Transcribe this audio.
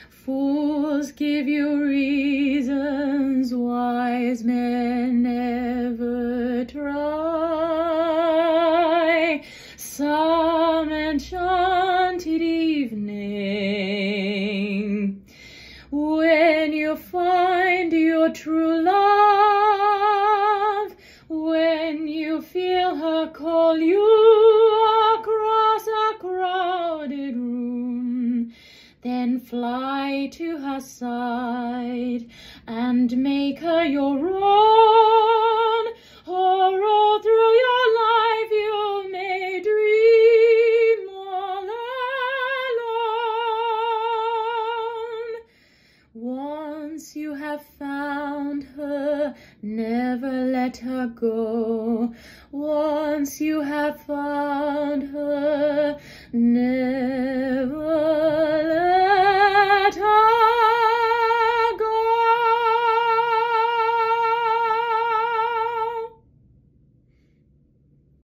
Fools give you reasons, wise men never try. Some enchanted evening, when you find your true love, when you feel her call you across a crowded room, then fly to her side and make her your own. Or all through your life you may dream all alone. Once you have found her, never let her go.